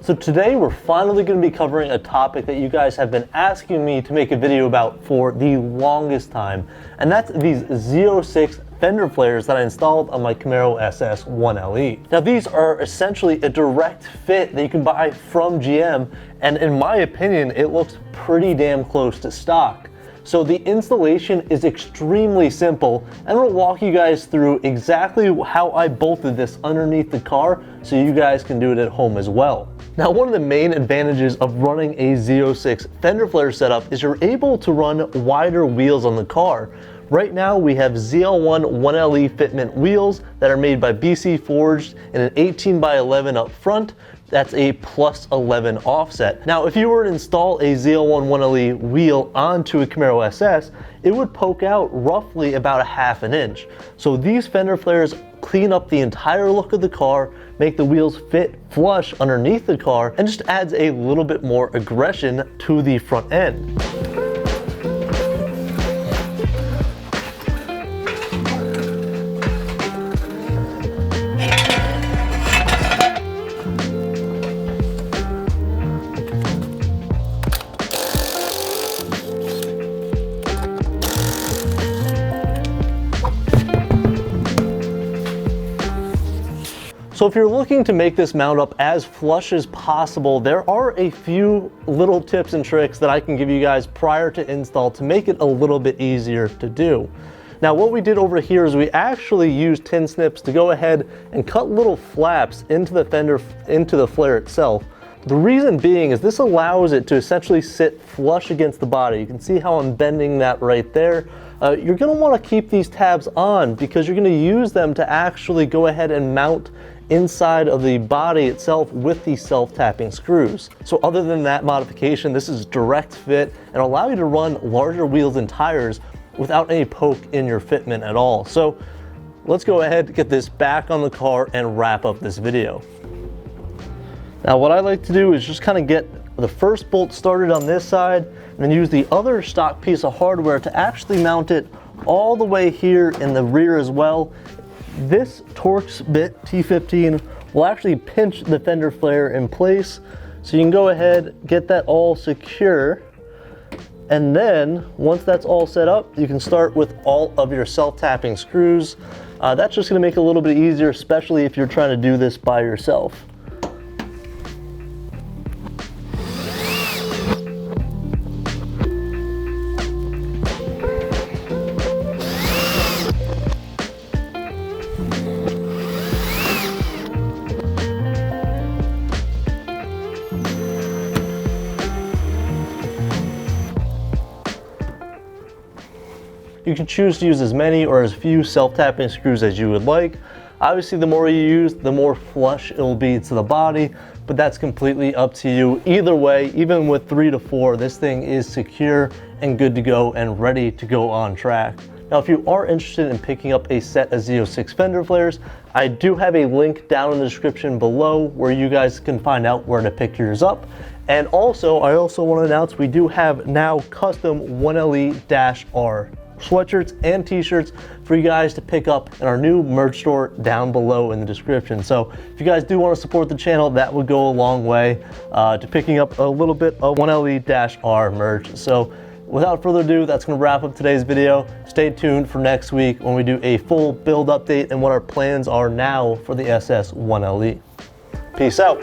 So today we're finally going to be covering a topic that you guys have been asking me to make a video about for the longest time, and that's these Z06 Fender Flares that I installed on my Camaro SS 1LE. Now these are essentially a direct fit that you can buy from GM, and in my opinion it looks pretty damn close to stock. So the installation is extremely simple, and we'll walk you guys through exactly how I bolted this underneath the car so you guys can do it at home as well. Now, one of the main advantages of running a Z06 Fender Flare setup is you're able to run wider wheels on the car. Right now we have ZL1 1LE fitment wheels that are made by BC Forged in an 18x11 up front. That's a +11 offset. Now, if you were to install a ZL1 1LE wheel onto a Camaro SS, it would poke out roughly about a ½ inch. So these Fender Flares clean up the entire look of the car, make the wheels fit flush underneath the car, and just adds a little bit more aggression to the front end. So if you're looking to make this mount up as flush as possible, there are a few little tips and tricks that I can give you guys prior to install to make it a little bit easier to do. Now what we did over here is we actually used tin snips to go ahead and cut little flaps into the flare itself. The reason being is this allows it to essentially sit flush against the body. You can see how I'm bending that right there. You're going to want to keep these tabs on because you're going to use them to actually go ahead and mount inside of the body itself with the self-tapping screws. So other than that modification, this is direct fit and allow you to run larger wheels and tires without any poke in your fitment at all. So let's go ahead and get this back on the car and wrap up this video. Now what I like to do is just kind of get the first bolt started on this side and then use the other stock piece of hardware to actually mount it all the way here in the rear as well. This Torx bit T15 will actually pinch the Fender Flare in place, so you can go ahead, get that all secure, and then once that's all set up, you can start with all of your self-tapping screws. That's just going to make it a little bit easier, especially if you're trying to do this by yourself. You can choose to use as many or as few self-tapping screws as you would like. Obviously, the more you use, the more flush it will be to the body, but that's completely up to you. Either way, even with 3 to 4, this thing is secure and good to go and ready to go on track. Now, if you are interested in picking up a set of Z06 Fender Flares, I do have a link down in the description below where you guys can find out where to pick yours up. And also, I also want to announce we do have now custom 1LE-R sweatshirts and t-shirts for you guys to pick up in our new merch store down below in the description. So if you guys do want to support the channel, that would go a long way to picking up a little bit of 1LE-R merch. So without further ado, that's going to wrap up today's video. Stay tuned for next week when we do a full build update and what our plans are now for the SS 1LE. Peace out.